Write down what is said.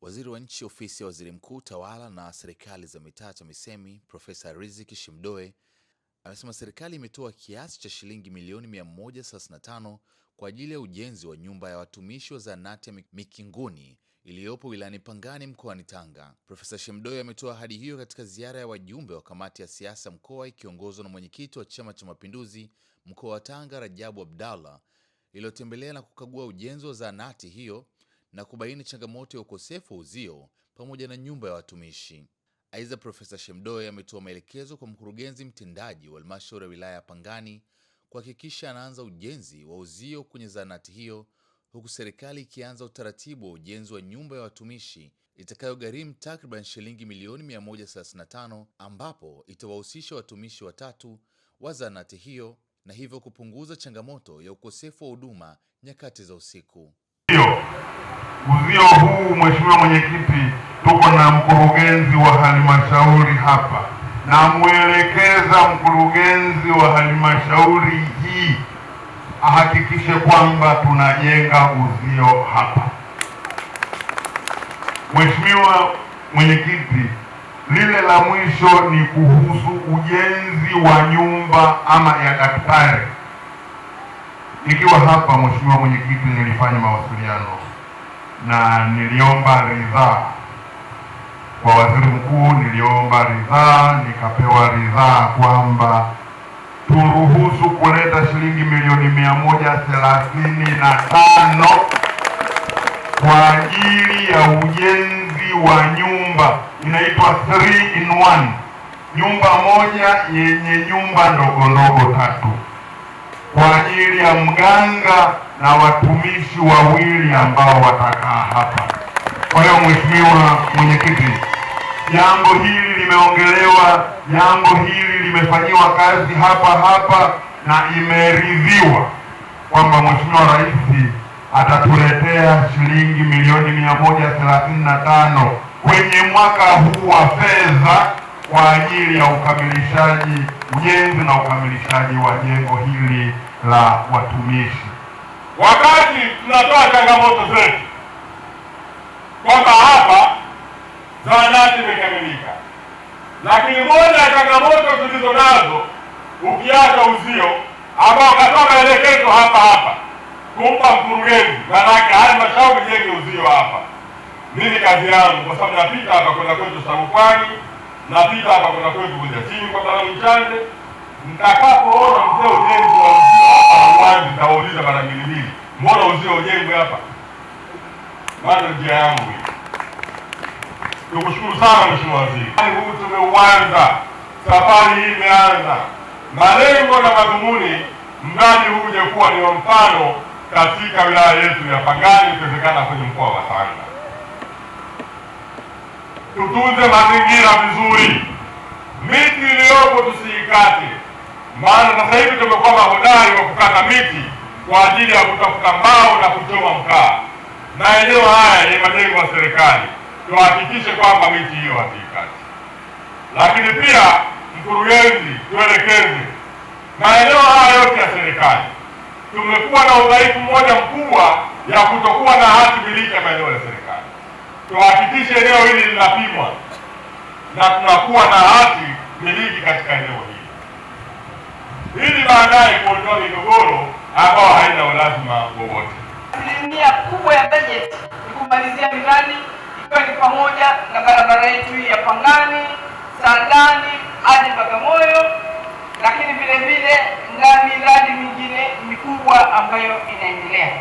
Waziri wa Nchi, Ofisi ya Waziri Mkuu, Tawala na Serikali za Mitaa, TAMISEMI, Profesa Riziki Shemdoe amesema serikali imetoa kiasi cha shilingi milioni 135 kwa ajili ya ujenzi wa nyumba ya watumishi wa zahanati ya Mikinguni iliyopo wilayani Pangani mkoani Tanga. Profesa Shemdoe ametoa ahadi hiyo katika ziara ya wajumbe wa kamati ya siasa mkoa ikiongozwa na mwenyekiti wa Chama cha Mapinduzi mkoa wa Tanga, Rajabu Abdallah, iliyotembelea na kukagua ujenzi wa zahanati hiyo na kubaini changamoto ya ukosefu wa uzio pamoja na nyumba ya watumishi. Aidha, Profesa Shemdoe ametoa maelekezo kwa mkurugenzi mtendaji wa halmashauri ya wilaya ya Pangani kuhakikisha anaanza ujenzi wa uzio kwenye zahanati hiyo, huku serikali ikianza utaratibu wa ujenzi wa nyumba ya watumishi itakayogharimu takriban shilingi milioni 135, ambapo itawahusisha watumishi watatu wa zahanati hiyo na hivyo kupunguza changamoto ya ukosefu wa huduma nyakati za usiku. Uzio huu, Mheshimiwa Mwenyekiti, tuko na mkurugenzi wa halmashauri hapa, na mwelekeza mkurugenzi wa halmashauri hii ahakikishe kwamba tunajenga uzio hapa. Mheshimiwa Mwenyekiti, lile la mwisho ni kuhusu ujenzi wa nyumba ama ya daktari. Nikiwa hapa, Mheshimiwa Mwenyekiti, nilifanya mawasiliano na niliomba ridhaa kwa waziri mkuu, niliomba ridhaa, nikapewa ridhaa kwamba turuhusu kuleta shilingi milioni 135 kwa ajili ya ujenzi wa nyumba inaitwa 3 in 1, nyumba moja yenye nyumba ndogo ndogo tatu, kwa ajili ya mganga na watumishi wawili ambao watakaa hapa. Kwa hiyo Mheshimiwa Mwenyekiti, jambo hili limeongelewa, jambo hili limefanyiwa kazi hapa na imeridhiwa kwamba Mheshimiwa Rais atatuletea shilingi milioni 135 kwenye mwaka huu wa fedha kwa ajili ya ukamilishaji, ujenzi na ukamilishaji wa jengo hili la watumishi. Wakati tunatoa changamoto zetu kwamba hapa zahanati imekamilika, lakini moja ya changamoto tulizo nazo, ukiacha uzio ambao katoa maelekezo hapa kumpa mkurugenzi, maanake halmashauri jenge uzio hapa. Mimi kazi yangu, kwa sababu napita hapa kwenda kwetu Sarupani, napita hapa kwenda kwetu Bujatini kwa sababu Mchande, nitakapoona mzee ujenzi wa uzio hapa nitauliza mara mbili, mbona uzio ujengwe hapa? Maana njia yangu hii. Tukushukuru sana Mheshimiwa Waziri. Huu tumeuanza, safari hii imeanza. Malengo na madhumuni, mradi huu uje kuwa ni mfano katika wilaya yetu ya Pangani, ikiwezekana kwenye mkoa wa Tanga. Tutunze mazingira vizuri, miti iliyopo tusiikate, maana sasa hivi tumekuwa mahodari wa kukata miti kwa ajili ya kutafuta mbao na kuchoma mkaa. Maeneo haya ni majengo ya serikali, tuhakikishe kwamba miti hiyo hatuikati. Lakini pia mkurugenzi, tuelekeze maeneo haya yote ya serikali, tumekuwa na udhaifu mmoja mkubwa ya kutokuwa na hati miliki ya maeneo ya serikali. Tuhakikishe eneo hili linapimwa na tunakuwa na hati miliki katika eneo hili, ili baadaye kuondoa migogoro ambao haina ulazima wowote. Asilimia kubwa ya bajeti ni kumalizia miradi, ikiwa ni pamoja na barabara yetu ya Pangani, Sandani hadi Bagamoyo, lakini vile vile na miradi mingine mikubwa ambayo inaendelea.